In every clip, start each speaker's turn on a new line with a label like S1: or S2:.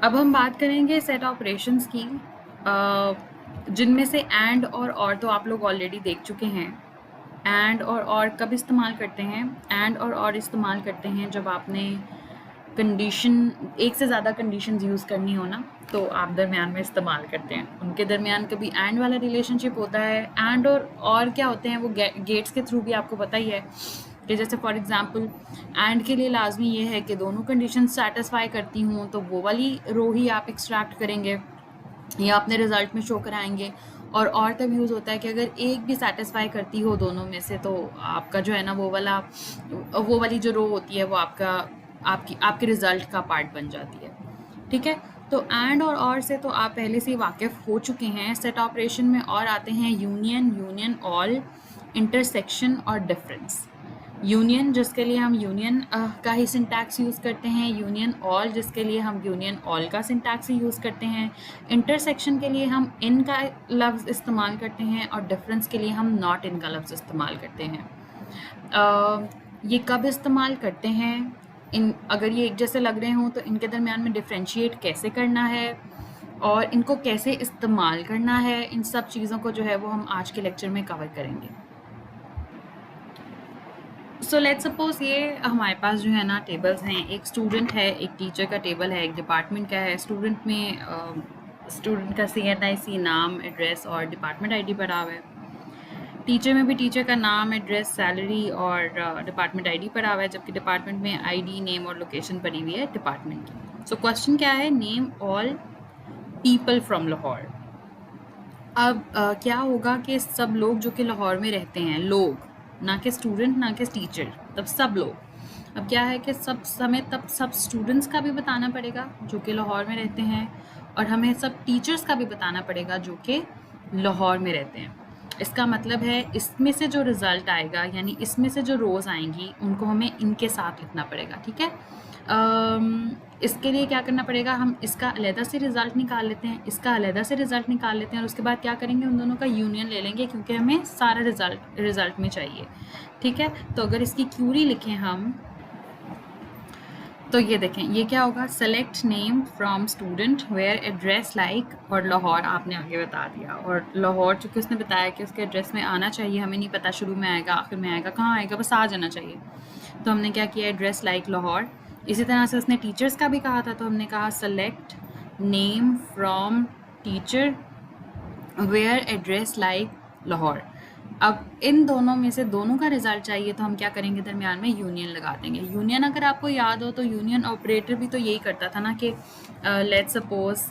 S1: अब हम बात करेंगे सेट ऑपरेशंस की, जिनमें से एंड और तो आप लोग ऑलरेडी देख चुके हैं। एंड और कब इस्तेमाल करते हैं? एंड और इस्तेमाल करते हैं जब आपने कंडीशन, एक से ज़्यादा कंडीशंस यूज़ करनी हो ना, तो आप दरमियान में इस्तेमाल करते हैं। उनके दरमियान कभी एंड वाला रिलेशनशिप होता है। एंड और क्या होते हैं वो गेट्स के थ्रू भी आपको पता ही है कि जैसे फॉर एग्जांपल एंड के लिए लाजमी ये है कि दोनों कंडीशन सेटिस्फाई करती हूँ, तो वो वाली रो ही आप एक्सट्रैक्ट करेंगे या अपने रिजल्ट में शो कराएंगे। और तब यूज़ होता है कि अगर एक भी सेटिस्फाई करती हो दोनों में से, तो आपका जो है ना वो वाली जो रो होती है वो आपके रिजल्ट का पार्ट बन जाती है। ठीक है, तो एंड और से तो आप पहले से ही वाकिफ़ हो चुके हैं। सेट ऑपरेशन में और आते हैं यूनियन, ऑल, इंटरसेक्शन और डिफरेंस। यूनियन जिसके लिए हम यूनियन का ही सिंटैक्स यूज़ करते हैं, यूनियन ऑल जिसके लिए हम यूनियन ऑल का सिंटैक्स ही यूज़ करते हैं, इंटरसेक्शन के लिए हम इन का लफ्ज़ इस्तेमाल करते हैं और डिफरेंस के लिए हम नॉट इन का लफ्ज़ इस्तेमाल करते हैं। ये कब इस्तेमाल करते हैं? अगर ये एक जैसे लग रहे हों तो इनके दरमियान में डिफ्रेंशिएट कैसे करना है और इनको कैसे इस्तेमाल करना है, इन सब चीज़ों को जो है वो हम आज के लेक्चर में कवर करेंगे। सो लेट्स सपोज ये हमारे पास जो है ना टेबल्स हैं, एक स्टूडेंट है, एक टीचर का टेबल है, एक डिपार्टमेंट का है। स्टूडेंट में स्टूडेंट का CNIC नाम, एड्रेस और डिपार्टमेंट ID पड़ा हुआ है। टीचर में भी टीचर का नाम, एड्रेस, सैलरी और डिपार्टमेंट ID पड़ा हुआ है, जबकि डिपार्टमेंट में ID, नेम और लोकेशन पड़ी हुई है डिपार्टमेंट की। सो क्वेश्चन क्या है? Name all people from Lahore. अब क्या होगा कि सब लोग जो कि लाहौर में रहते हैं, लोग, ना कि स्टूडेंट ना कि टीचर, तब सब लोग। अब क्या है कि तब सब स्टूडेंट्स का भी बताना पड़ेगा जो कि लाहौर में रहते हैं, और हमें सब टीचर्स का भी बताना पड़ेगा जो कि लाहौर में रहते हैं। इसका मतलब है इसमें से जो रिज़ल्ट आएगा, यानी इसमें से जो रोज़ आएंगी, उनको हमें इनके साथ लिखना पड़ेगा। ठीक है, इसके लिए क्या करना पड़ेगा? हम इसका अलहदा से रिज़ल्ट निकाल लेते हैं, इसका अलहदा से रिज़ल्ट निकाल लेते हैं, और उसके बाद क्या करेंगे? उन दोनों का यूनियन ले लेंगे, क्योंकि हमें सारा रिज़ल्ट में चाहिए। ठीक है, तो अगर इसकी क्यूरी लिखें हम, तो ये देखें, ये क्या होगा? Select name from student where address like, और लाहौर आपने आगे बता दिया। और लाहौर चूँकि उसने बताया कि उसके एड्रेस में आना चाहिए, हमें नहीं पता शुरू में आएगा आखिर में आएगा, कहाँ आएगा, बस आ जाना चाहिए। तो हमने क्या किया? Address like Lahore. इसी तरह से उसने टीचर्स का भी कहा था, तो हमने कहा select name from teacher where address like Lahore. अब इन दोनों में से दोनों का रिजल्ट चाहिए, तो हम क्या करेंगे? दरमियान में यूनियन लगा देंगे। यूनियन अगर आपको याद हो तो यूनियन ऑपरेटर भी तो यही करता था ना कि लेट्स सपोज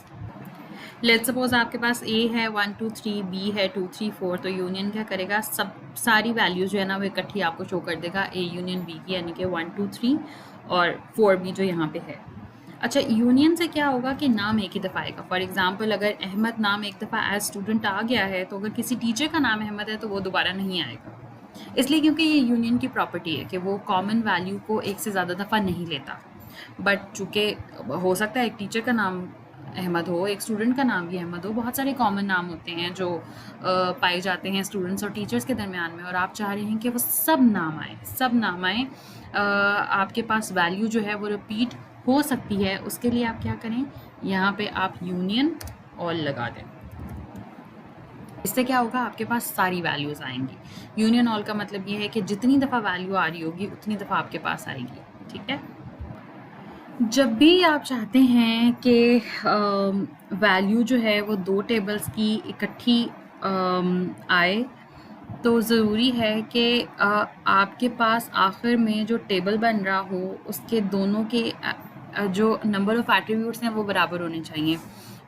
S1: आपके पास A है 1 2 3, B है 2 3 4, तो यूनियन क्या करेगा? सारी वैल्यूज जो है ना वो इकट्ठी आपको शो कर देगा A यूनियन B की, यानी कि 1 2 3 और 4B जो यहाँ पे है। अच्छा, यूनियन से क्या होगा कि नाम एक ही दफ़ा आएगा। फॉर एग्जांपल अगर अहमद नाम एक दफ़ा एज स्टूडेंट आ गया है, तो अगर किसी टीचर का नाम अहमद है तो वो दोबारा नहीं आएगा, इसलिए क्योंकि ये यूनियन की प्रॉपर्टी है कि वो कॉमन वैल्यू को एक से ज़्यादा दफ़ा नहीं लेता। बट चूँकि हो सकता है एक टीचर का नाम अहमद हो, एक स्टूडेंट का नाम भी अहमद हो, बहुत सारे कॉमन नाम होते हैं जो पाए जाते हैं स्टूडेंट्स और टीचर्स के दरमियान में, और आप चाह रहे हैं कि वो सब नाम आए। आपके पास वैल्यू जो है वो रिपीट हो सकती है, उसके लिए आप क्या करें? यहाँ पे आप यूनियन ऑल लगा दें। इससे क्या होगा? आपके पास सारी वैल्यूज़ आएंगी। यूनियन ऑल का मतलब ये है कि जितनी दफ़ा वैल्यू आ रही होगी उतनी दफ़ा आपके पास आएगी। ठीक है, जब भी आप चाहते हैं कि वैल्यू जो है वो दो टेबल्स की इकट्ठी आए, तो ज़रूरी है कि आपके पास आखिर में जो टेबल बन रहा हो उसके दोनों के जो नंबर ऑफ़ एट्रीब्यूट्स हैं वो बराबर होने चाहिए।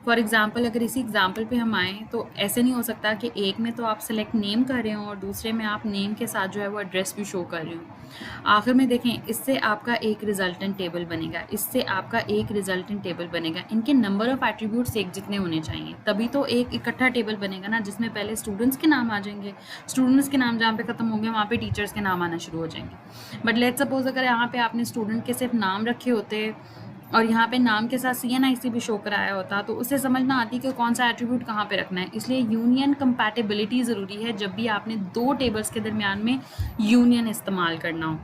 S1: फॉर एग्ज़ाम्पल अगर इसी एग्ज़ाम्पल पे हम आएँ, तो ऐसे नहीं हो सकता कि एक में तो आप सेलेक्ट नेम कर रहे हो और दूसरे में आप नेम के साथ जो है वो एड्रेस भी शो कर रहे हो। आखिर में देखें, इससे आपका एक रिजल्टेंट टेबल बनेगा, इससे आपका एक रिजल्टेंट टेबल बनेगा। इनके नंबर ऑफ़ एट्रीब्यूट्स एक जितने होने चाहिए, तभी तो एक इकट्ठा टेबल बनेगा ना, जिसमें पहले स्टूडेंट्स के नाम आ जाएंगे, स्टूडेंट्स के नाम जहाँ पे ख़त्म होंगे वहाँ पे टीचर्स के नाम आना शुरू हो जाएंगे। बट लेट्स सपोज अगर यहाँ पे आपने स्टूडेंट के सिर्फ नाम रखे होते और यहाँ पे नाम के साथ CNIC भी शो कराया होता, तो उससे समझ ना आती कि कौन सा एट्रीब्यूट कहाँ पे रखना है। इसलिए यूनियन कंपैटिबिलिटी ज़रूरी है जब भी आपने दो टेबल्स के दरमियान में यूनियन इस्तेमाल करना हो।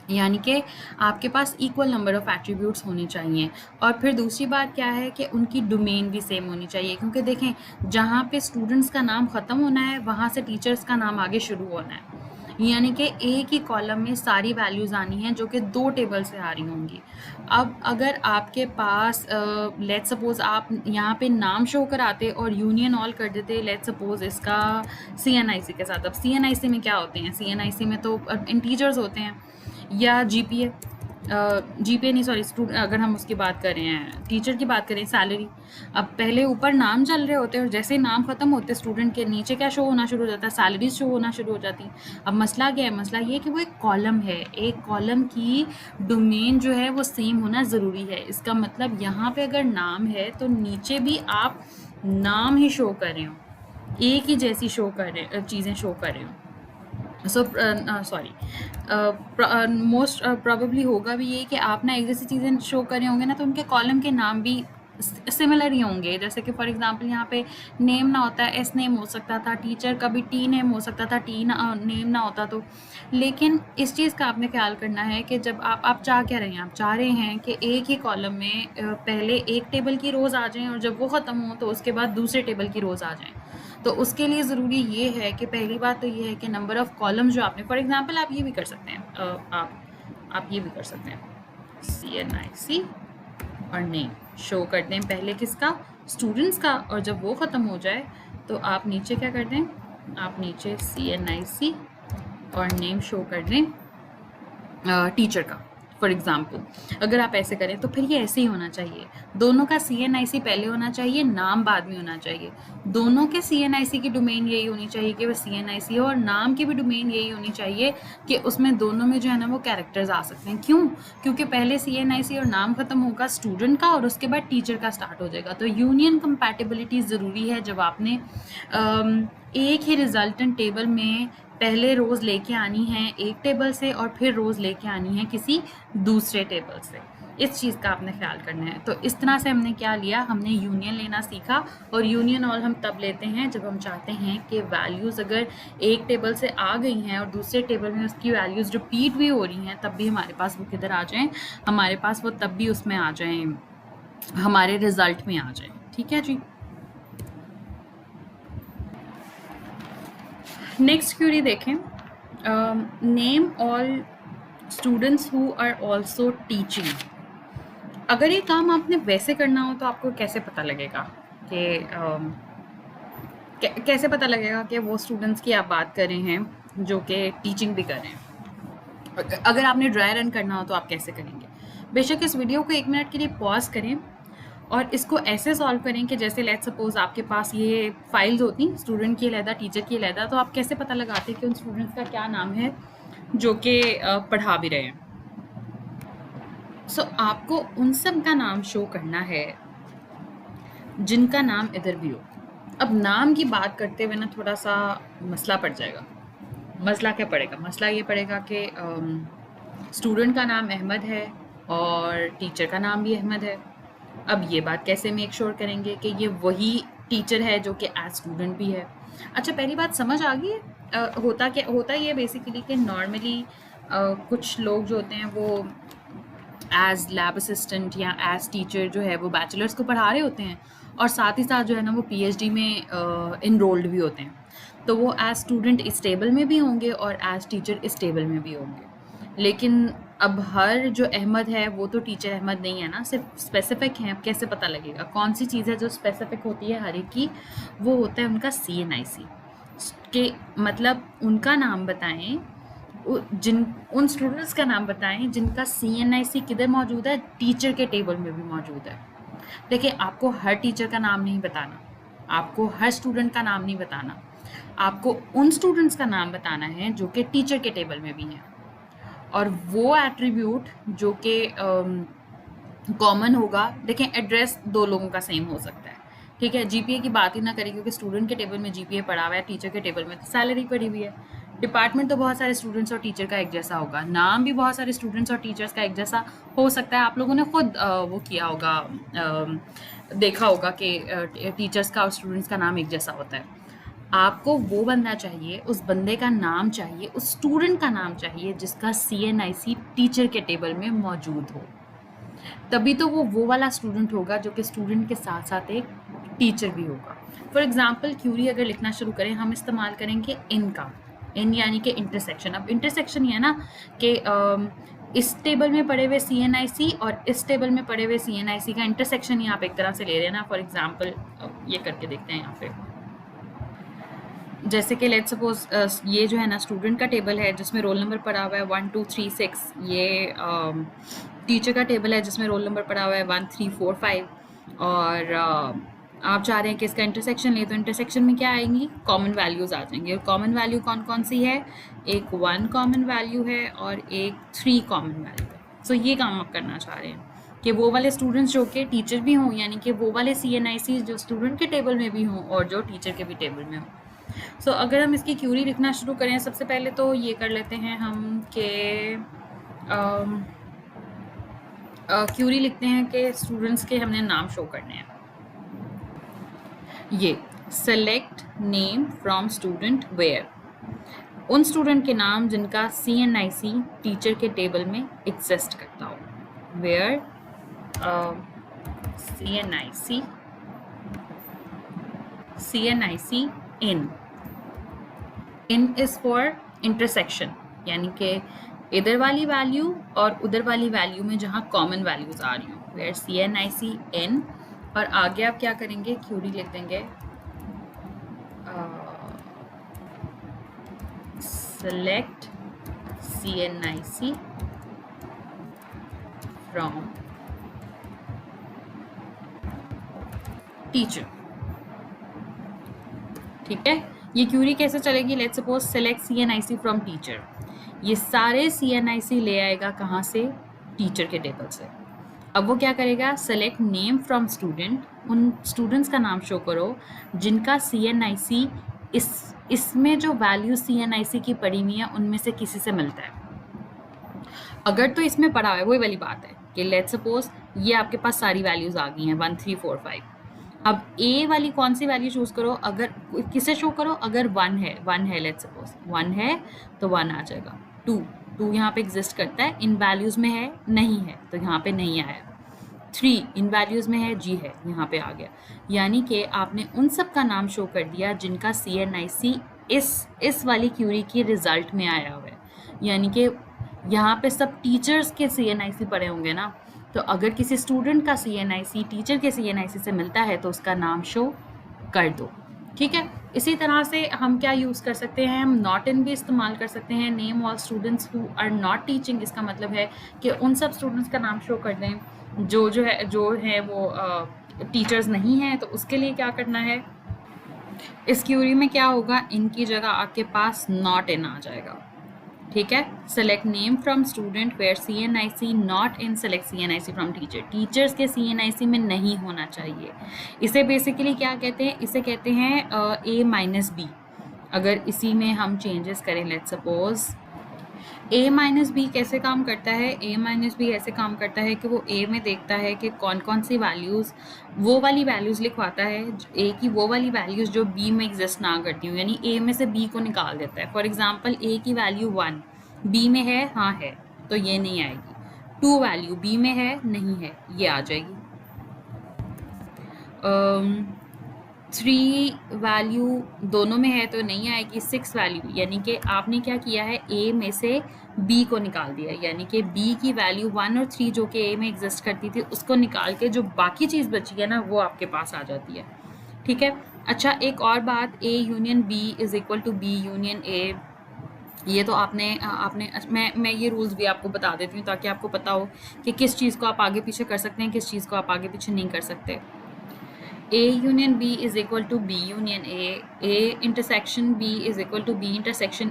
S1: यानी कि आपके पास इक्वल नंबर ऑफ़ एट्रीब्यूट्स होने चाहिए। और फिर दूसरी बात क्या है कि उनकी डोमेन भी सेम होनी चाहिए, क्योंकि देखें जहाँ पे स्टूडेंट्स का नाम ख़त्म होना है वहाँ से टीचर्स का नाम आगे शुरू होना है। यानी कि एक ही कॉलम में सारी वैल्यूज़ आनी हैं जो कि 2 टेबल से आ रही होंगी। अब अगर आपके पास लेट्स सपोज़ आप यहाँ पे नाम शो कराते और यूनियन ऑल कर देते, लेट्स सपोज़ इसका सीएनआईसी के साथ। अब सीएनआईसी में क्या होते हैं, सीएनआईसी में तो इंटीजर्स होते हैं, या जीपीए, जीपीए नहीं सॉरी अगर हम उसकी बात कर रहे हैं, टीचर की बात करें, सैलरी। अब पहले ऊपर नाम चल रहे होते हैं और जैसे ही नाम ख़त्म होते स्टूडेंट के नीचे क्या शो होना शुरू हो जाता है, सैलरीज शो होना शुरू हो जाती। अब मसला क्या है, मसला ये है कि वो एक कॉलम है, एक कॉलम की डोमेन जो है वो सेम होना ज़रूरी है। इसका मतलब यहाँ पे अगर नाम है तो नीचे भी आप नाम ही शो कर रहे हो, एक ही जैसी शो कर रहे चीज़ें शो कर रहे हो। सो सॉरी मोस्ट प्रॉबेबली होगा भी ये कि आप ना एक जैसी चीज़ें शो कर रहे होंगे ना, तो उनके कॉलम के नाम भी सिमिलर ही होंगे। जैसे कि फॉर एग्जांपल यहाँ पे नेम ना होता है एस नेम हो सकता था, टीचर का भी टी नेम हो सकता था, टी नेम ना होता तो। लेकिन इस चीज़ का आपने ख्याल करना है कि जब आप चाह क्या रहे हैं, आप चाह रहे हैं कि एक ही कॉलम में पहले एक टेबल की रोज़ आ जाएँ और जब वो ख़त्म हो तो उसके बाद दूसरे टेबल की रोज़ आ जाएँ। तो उसके लिए ज़रूरी ये है कि पहली बात तो ये है कि नंबर ऑफ़ कॉलम जो आपने, फॉर एग्जांपल आप ये भी कर सकते हैं, आप ये भी कर सकते हैं, CNIC और नेम शो कर दें पहले किसका, स्टूडेंट्स का, और जब वो ख़त्म हो जाए तो आप नीचे क्या कर दें, आप नीचे CNIC और नेम शो कर दें टीचर का। फॉर एग्ज़ाम्पल अगर आप ऐसे करें तो फिर ये ऐसे ही होना चाहिए, दोनों का CNIC पहले होना चाहिए, नाम बाद में होना चाहिए। दोनों के CNIC की डोमेन यही होनी चाहिए कि वो CNIC हो, और नाम की भी डोमेन यही होनी चाहिए कि उसमें दोनों में जो है ना वो कैरेक्टर्स आ सकते हैं। क्यों? क्योंकि पहले CNIC और नाम ख़त्म होगा स्टूडेंट का और उसके बाद टीचर का स्टार्ट हो जाएगा। तो यूनियन कंपैटिबिलिटी ज़रूरी है जब आपने एक ही रिजल्टेंट टेबल में पहले रोज़ लेके आनी है एक टेबल से और फिर रोज़ लेके आनी है किसी दूसरे टेबल से। इस चीज़ का आपने ख्याल करना है। तो इस तरह से हमने क्या लिया, हमने यूनियन लेना सीखा। और यूनियन ऑल हम तब लेते हैं जब हम चाहते हैं कि वैल्यूज़ अगर एक टेबल से आ गई हैं और दूसरे टेबल में उसकी वैल्यूज़ रिपीट भी हो रही हैं, तब भी हमारे पास वो किधर आ जाएँ, हमारे पास वो तब भी उसमें आ जाएँ, हमारे रिज़ल्ट में आ जाएँ। ठीक है जी। नेक्स्ट क्वेरी देखें, name all students who are also teaching. अगर ये काम आपने वैसे करना हो तो आपको कैसे पता लगेगा कि कैसे पता लगेगा कि वो स्टूडेंट्स की आप बात कर रहे हैं जो कि टीचिंग भी कर रहे हैं। अगर आपने ड्राई रन करना हो तो आप कैसे करेंगे? बेशक इस वीडियो को 1 मिनट के लिए पॉज करें और इसको ऐसे सॉल्व करें कि जैसे लेट्स सपोज आपके पास ये फाइल्स होती, स्टूडेंट की अलहदा, टीचर की अलहदा, तो आप कैसे पता लगाते कि उन स्टूडेंट्स का क्या नाम है जो कि पढ़ा भी रहे हैं। सो आपको उन सब का नाम शो करना है जिनका नाम इधर भी हो। अब नाम की बात करते हुए ना थोड़ा सा मसला पड़ जाएगा। मसला क्या पड़ेगा? मसला ये पड़ेगा कि स्टूडेंट का नाम अहमद है और टीचर का नाम भी अहमद है। अब ये बात कैसे मेक श्योर करेंगे कि ये वही टीचर है जो कि एज स्टूडेंट भी है? अच्छा, पहली बात समझ आ गई है। होता ये बेसिकली कि नॉर्मली कुछ लोग जो होते हैं वो एज लैब असिस्टेंट या एज टीचर जो है वो बैचलर्स को पढ़ा रहे होते हैं और साथ ही साथ जो है ना वो PhD में इनरोल्ड भी होते हैं। तो वो एज स्टूडेंट इस टेबल में भी होंगे और एज टीचर इस टेबल में भी होंगे। लेकिन अब हर जो अहमद है वो तो टीचर अहमद नहीं है ना, सिर्फ स्पेसिफिक हैं। अब कैसे पता लगेगा कौन सी चीज़ है जो स्पेसिफिक होती है हर एक की? वो होता है उनका CNIC के, मतलब उनका नाम बताएं, उन स्टूडेंट्स का नाम बताएं जिनका CNIC किधर मौजूद है, टीचर के टेबल में भी मौजूद है। देखिए, आपको हर टीचर का नाम नहीं बताना, आपको हर स्टूडेंट का नाम नहीं बताना, आपको उन स्टूडेंट्स का नाम बताना है जो कि टीचर के टेबल में भी हैं। और वो एट्रीब्यूट जो कि कॉमन होगा, देखें एड्रेस 2 लोगों का सेम हो सकता है, ठीक है। GPA की बात ही ना करें क्योंकि स्टूडेंट के टेबल में GPA पड़ा हुआ है, टीचर के टेबल में तो सैलरी पड़ी हुई है। डिपार्टमेंट तो बहुत सारे स्टूडेंट्स और टीचर का एक जैसा होगा, नाम भी बहुत सारे स्टूडेंट्स और टीचर्स का एक जैसा हो सकता है। आप लोगों ने खुद वो किया होगा, देखा होगा कि टीचर्स का और स्टूडेंट्स का नाम एक जैसा होता है। आपको वो बंदा चाहिए, उस बंदे का नाम चाहिए, उस स्टूडेंट का नाम चाहिए जिसका CNIC टीचर के टेबल में मौजूद हो। तभी तो वो वाला स्टूडेंट होगा जो कि स्टूडेंट के साथ साथ एक टीचर भी होगा। फॉर एग्जाम्पल क्यूरी अगर लिखना शुरू करें, हम इस्तेमाल करेंगे इन का, इन यानी कि इंटरसेक्शन। अब इंटरसेक्शन ये है ना कि इस टेबल में पड़े हुए CNIC और इस टेबल में पड़े हुए CNIC का इंटरसेक्शन ही आप एक तरह से ले रहे हैं ना। फॉर एग्जाम्पल ये करके देखते हैं यहाँ पे, जैसे कि लेट्स सपोज ये जो है ना स्टूडेंट का टेबल है जिसमें रोल नंबर पड़ा हुआ है 1 2 3 6। ये टीचर का टेबल है जिसमें रोल नंबर पड़ा हुआ है 1 3 4 5। और आप चाह रहे हैं कि इसका इंटरसेक्शन ले, तो इंटरसेक्शन में क्या आएंगी, कॉमन वैल्यूज आ जाएंगी। और कॉमन वैल्यू कौन कौन सी है, एक 1 कॉमन वैल्यू है और एक 3 कॉमन वैल्यू है। सो ये काम आप करना चाह रहे हैं कि वो वाले स्टूडेंट्स जो कि टीचर भी हों, यानी कि वो वाले CNIC जो स्टूडेंट के टेबल में भी हों और जो टीचर के भी टेबल में हों। सो अगर हम इसकी क्यूरी लिखना शुरू करें, सबसे पहले तो ये कर लेते हैं हम कि क्यूरी लिखते हैं कि स्टूडेंट्स के हमने नाम शो करने हैं। ये select name from student where, उन स्टूडेंट के नाम जिनका CNIC टीचर के टेबल में एग्जिस्ट करता हो। Where CNIC in is for intersection, यानी कि इधर वाली वैल्यू और उधर वाली वैल्यू में जहाँ कॉमन वैल्यूज आ रही हूँ। वेयर CNIC इन, और आगे आप क्या करेंगे, क्यूरी लिख देंगे सेलेक्ट CNIC फ्रॉम टीचर। ठीक है, ये क्यूरी कैसे चलेगी, let's suppose select CNIC from teacher. ये सारे CNIC ले आएगा कहाँ से, टीचर के टेबल से। अब वो क्या करेगा, सेलेक्ट नेम फ्रॉम स्टूडेंट, उन स्टूडेंट्स का नाम शो करो जिनका CNIC इसमें जो वैल्यू CNIC की पड़ी हुई है उनमें से किसी से मिलता है। अगर तो इसमें पड़ा है, वही वाली बात है कि लेट्स सपोज ये आपके पास सारी वैल्यूज आ गई हैं 1 3 4 5। अब ए वाली कौन सी वैल्यू चूज करो, अगर किसे शो करो, अगर 1 है लेट्स सपोज 1 है तो 1 आ जाएगा। 2 यहाँ पे एग्जिस्ट करता है, इन वैल्यूज में है, नहीं है तो यहाँ पे नहीं आया। 3 इन वैल्यूज में है, जी है, यहाँ पे आ गया। यानी कि आपने उन सब का नाम शो कर दिया जिनका CNIC इस वाली क्यूरी की रिजल्ट में आया हुआ है। यानी कि यहाँ पे सब टीचर्स के CNIC पड़े होंगे ना, तो अगर किसी स्टूडेंट का CNIC टीचर के CNIC से मिलता है तो उसका नाम शो कर दो। ठीक है, इसी तरह से हम क्या यूज़ कर सकते हैं, हम नॉट इन भी इस्तेमाल कर सकते हैं। Name all students who are not teaching, इसका मतलब है कि उन सब स्टूडेंट्स का नाम शो कर दें जो है वो टीचर्स नहीं हैं। तो उसके लिए क्या करना है, इस क्यूरी में क्या होगा, इनकी जगह आपके पास नॉट इन आ जाएगा। ठीक है, select name from student where CNIC not in, select CNIC from teacher, teachers के CNIC में नहीं होना चाहिए। इसे बेसिकली क्या कहते हैं, इसे कहते हैं A-B। अगर इसी में हम चेंजेस करें, लेट्स सपोज A-B कैसे काम करता है, A-B ऐसे काम करता है कि वो A में देखता है कि कौन कौन सी वैल्यूज़, वो वाली वैल्यूज़ लिखवाता है A की, वो वाली वैल्यूज़ जो B में एग्जिस्ट ना करती हूँ, यानी A में से B को निकाल देता है। फॉर एग्जांपल A की वैल्यू 1 B में है, हाँ है, तो ये नहीं आएगी। 2 वैल्यू B में है, नहीं है, ये आ जाएगी। 3 वैल्यू दोनों में है तो नहीं आएगी। 6 वैल्यू, यानी कि आपने क्या किया है, A में से B को निकाल दिया, यानी कि B की वैल्यू 1 और 3 जो कि A में एग्जिस्ट करती थी उसको निकाल के जो बाकी चीज़ बची है ना वो आपके पास आ जाती है। ठीक है, अच्छा एक और बात, A union B is equal to B union A, ये तो आपने मैं ये रूल्स भी आपको बता देती हूँ ताकि आपको पता हो कि किस चीज़ को आप आगे पीछे कर सकते हैं, किस चीज़ को आप आगे पीछे नहीं कर सकते। A union B is equal to B union A intersection B is equal to B intersection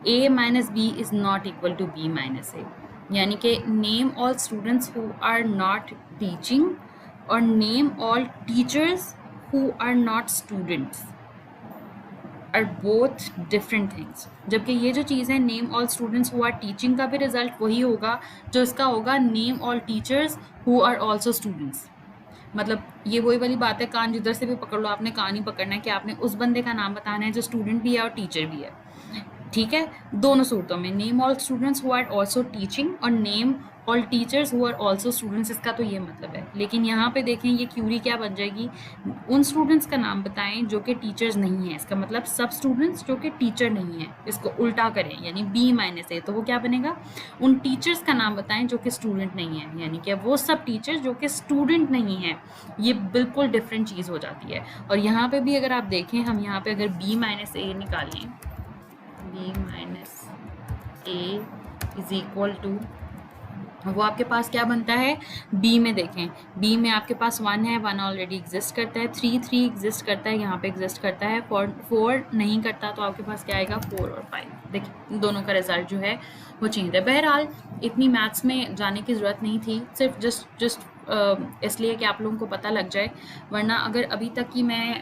S1: A minus B is not equal to B minus A, यानी कि name all students who are not teaching और name all teachers who are not students are both different things. जबकि ये जो चीज़ है name all students who are teaching का भी रिजल्ट वही होगा जो इसका होगा name all teachers who are also students. मतलब ये वही वाली बात है, कान जिधर से भी पकड़ लो, आपने कान ही पकड़ना है कि आपने उस बंदे का नाम बताना है जो स्टूडेंट भी है और टीचर भी है। ठीक है, दोनों सूरतों में, name all students who are also teaching और name all teachers who are also students, इसका तो ये मतलब है। लेकिन यहाँ पे देखें ये क्यूरी क्या बन जाएगी, उन स्टूडेंट्स का नाम बताएं जो कि टीचर्स नहीं है, इसका मतलब सब स्टूडेंट्स जो कि टीचर नहीं है। इसको उल्टा करें यानी B-A, तो वो क्या बनेगा, उन टीचर्स का नाम बताएं जो कि स्टूडेंट नहीं है, यानी कि वो सब टीचर्स जो कि स्टूडेंट नहीं है। ये बिल्कुल डिफरेंट चीज़ हो जाती है। और यहाँ पे भी अगर आप देखें, हम यहाँ पे अगर B-A निकालें, B-A इज इक्वल टू, वो आपके पास क्या बनता है, बी में देखें, बी में आपके पास 1 है, 1 ऑलरेडी एग्जिस्ट करता है, 3 एग्जिस्ट करता है, यहाँ पे एग्जिस्ट करता है, 4 नहीं करता, तो आपके पास क्या आएगा 4 और 5। देखिए दोनों का रिजल्ट जो है वो चेंज है। बहरहाल इतनी मैथ्स में जाने की ज़रूरत नहीं थी, सिर्फ जस्ट इसलिए कि आप लोगों को पता लग जाए, वरना अगर अभी तक की मैं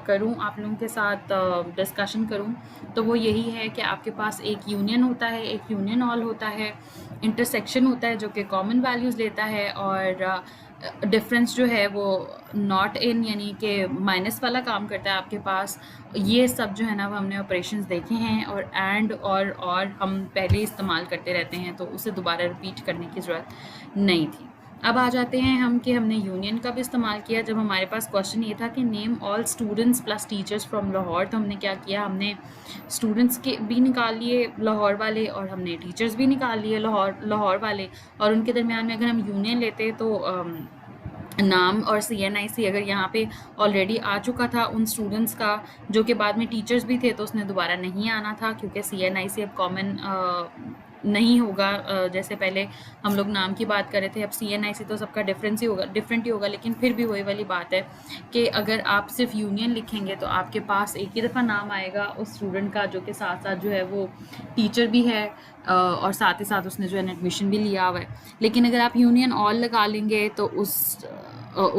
S1: करूं आप लोगों के साथ डिस्कशन करूं तो वो यही है कि आपके पास एक यूनियन होता है, एक यूनियन ऑल होता है, इंटरसेक्शन होता है जो कि कॉमन वैल्यूज़ लेता है, और डिफरेंस जो है वो नॉट इन यानी कि माइनस वाला काम करता है आपके पास। ये सब जो है ना वो हमने ऑपरेशंस देखे हैं, और एंड और हम पहले इस्तेमाल करते रहते हैं, तो उसे दोबारा रिपीट करने की ज़रूरत नहीं थी। अब आ जाते हैं हम कि हमने यूनियन का भी इस्तेमाल किया जब हमारे पास क्वेश्चन ये था कि name all students plus teachers from Lahore. तो हमने क्या किया, हमने स्टूडेंट्स के भी निकाल लिए लाहौर वाले, और हमने टीचर्स भी निकाल लिए लाहौर वाले, और उनके दरमियान में अगर हम यूनियन लेते तो नाम और CNIC अगर यहाँ पे ऑलरेडी आ चुका था उन स्टूडेंट्स का जो कि बाद में टीचर्स भी थे, तो उसने दोबारा नहीं आना था, क्योंकि CNIC अब कॉमन नहीं होगा। जैसे पहले हम लोग नाम की बात कर रहे थे, अब CNIC तो सबका डिफरेंट ही होगा। लेकिन फिर भी वही वाली बात है कि अगर आप सिर्फ यूनियन लिखेंगे तो आपके पास एक ही दफ़ा नाम आएगा उस स्टूडेंट का जो कि साथ साथ जो है वो टीचर भी है, और साथ ही साथ उसने जो है एडमिशन भी लिया हुआ है। लेकिन अगर आप यूनियन ऑल लगा लेंगे तो उस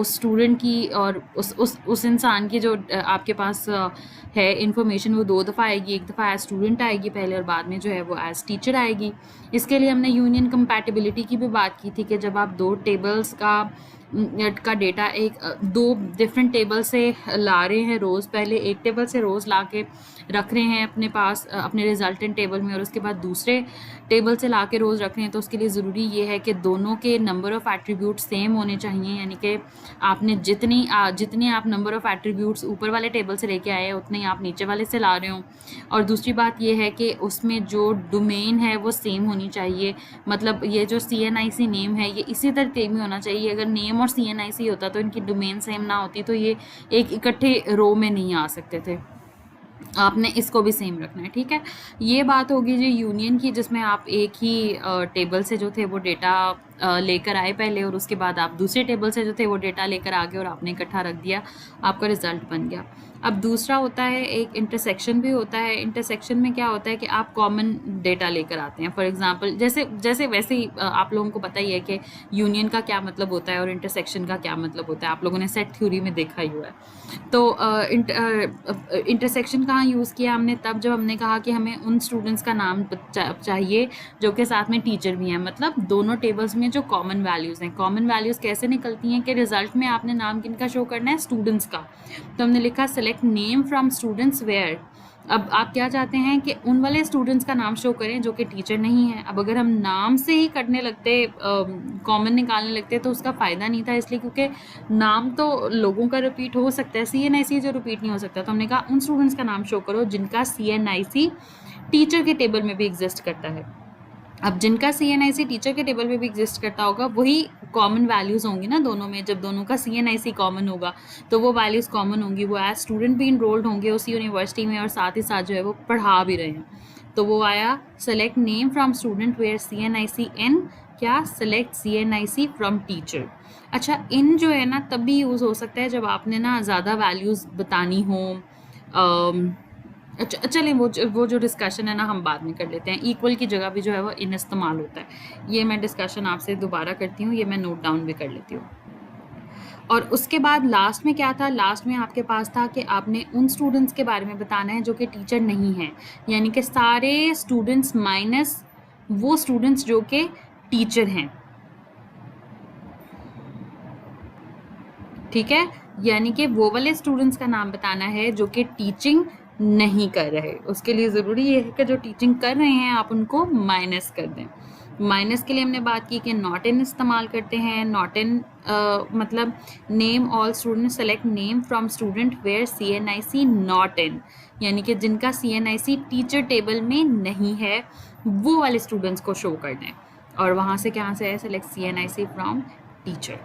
S1: स्टूडेंट की और उस इंसान की जो आपके पास है इन्फॉर्मेशन, वो 2 दफ़ा आएगी, एक दफ़ा एज स्टूडेंट आएगी पहले, और बाद में जो है वो एज टीचर आएगी। इसके लिए हमने यूनियन कंपैटिबिलिटी की भी बात की थी कि जब आप 2 टेबल्स का डेटा एक 2 डिफरेंट टेबल से ला रहे हैं रोज़, पहले एक टेबल से रोज़ ला के रख रहे हैं अपने पास अपने रिजल्टेंट टेबल में, और उसके बाद दूसरे टेबल से ला के रोज़ रख रहे हैं, तो उसके लिए ज़रूरी ये है कि दोनों के नंबर ऑफ़ एट्रीब्यूट सेम होने चाहिए। यानी कि आपने जितने आप नंबर ऑफ़ एट्रीब्यूट्स ऊपर वाले टेबल से लेके आए हैं उतने ही आप नीचे वाले से ला रहे हो। और दूसरी बात ये है कि उसमें जो डोमेन है वो सेम होनी चाहिए। मतलब ये जो CNIC नेम है ये इसी तरह में होना चाहिए। अगर नेम और CNIC होता तो इनकी डोमेन सेम ना होती तो ये एक इकट्ठे रो में नहीं आ सकते थे। आपने इसको भी सेम रखना है, ठीक है। ये बात होगी जो यूनियन की, जिसमें आप एक ही टेबल से जो थे वो डेटा लेकर आए पहले, और उसके बाद आप दूसरे टेबल से जो थे वो डेटा लेकर आ गए और आपने इकट्ठा रख दिया, आपका रिजल्ट बन गया। अब दूसरा होता है एक इंटरसेक्शन भी होता है। इंटरसेक्शन में क्या होता है कि आप कॉमन डेटा लेकर आते हैं। फॉर एग्जांपल जैसे वैसे ही आप लोगों को पता ही है कि यूनियन का क्या मतलब होता है और इंटरसेक्शन का क्या मतलब होता है, आप लोगों ने सेट थ्योरी में देखा ही हुआ है। तो इंटरसेक्शन कहाँ यूज़ किया हमने, तब जब हमने कहा कि हमें उन स्टूडेंट्स का नाम चाहिए जो कि साथ में टीचर भी हैं। मतलब दोनों टेबल्स में जो कॉमन वैल्यूज़ हैं, कॉमन वैल्यूज़ कैसे निकलती हैं कि रिजल्ट में आपने नाम किनका शो करना है, स्टूडेंट्स का। तो हमने लिखा select name from students where. अब आप क्या चाहते हैं कि उन वाले स्टूडेंट्स का नाम शो करें जो कि टीचर नहीं है। अब अगर हम नाम से ही करने लगते, कॉमन निकालने लगते, तो उसका फ़ायदा नहीं था, इसलिए क्योंकि नाम तो लोगों का रिपीट हो सकता है, CNIC जो रिपीट नहीं हो सकता। तो हमने कहा उन स्टूडेंट्स का नाम शो करो जिनका CNIC टीचर के टेबल में भी एग्जिस्ट करता है। अब जिनका CNIC टीचर के टेबल में भी एग्जिस्ट करता होगा वही कॉमन वैल्यूज़ होंगी ना दोनों में। जब दोनों का CNIC कॉमन होगा तो वो वैल्यूज़ कॉमन होंगी, वो एज स्टूडेंट भी इनरोल्ड होंगे उसी यूनिवर्सिटी में और साथ ही साथ जो है वो पढ़ा भी रहे हैं। तो वो आया select name from student where CNIC in, क्या सेलेक्ट CNIC फ्रॉम टीचर। अच्छा, इन जो है ना तब भी यूज़ हो सकता है जब आपने ना ज़्यादा वैल्यूज़ बतानी हो। अच्छा चलें, वो जो डिस्कशन है ना हम बाद में कर लेते हैं। इक्वल की जगह भी जो है वो इन इस्तेमाल होता है, ये मैं डिस्कशन आपसे दोबारा करती हूँ, ये मैं नोट डाउन भी कर लेती हूँ। और उसके बाद लास्ट में क्या था, लास्ट में आपके पास था कि आपने उन स्टूडेंट्स के बारे में बताना है जो कि टीचर नहीं हैं, यानी कि सारे स्टूडेंट्स माइनस वो स्टूडेंट्स जो कि टीचर हैं। ठीक है, यानी कि वो वाले स्टूडेंट्स का नाम बताना है जो कि टीचिंग नहीं कर रहे। उसके लिए ज़रूरी ये है कि जो टीचिंग कर रहे हैं आप उनको माइनस कर दें। माइनस के लिए हमने बात की कि नॉट इन इस्तेमाल करते हैं। नॉट इन मतलब name all student, select name from student where CNIC not in, यानी कि जिनका CNIC टीचर टेबल में नहीं है वो वाले स्टूडेंट्स को शो कर दें। और वहाँ से कहाँ से है, सेलेक्ट CNIC फ्रॉम टीचर।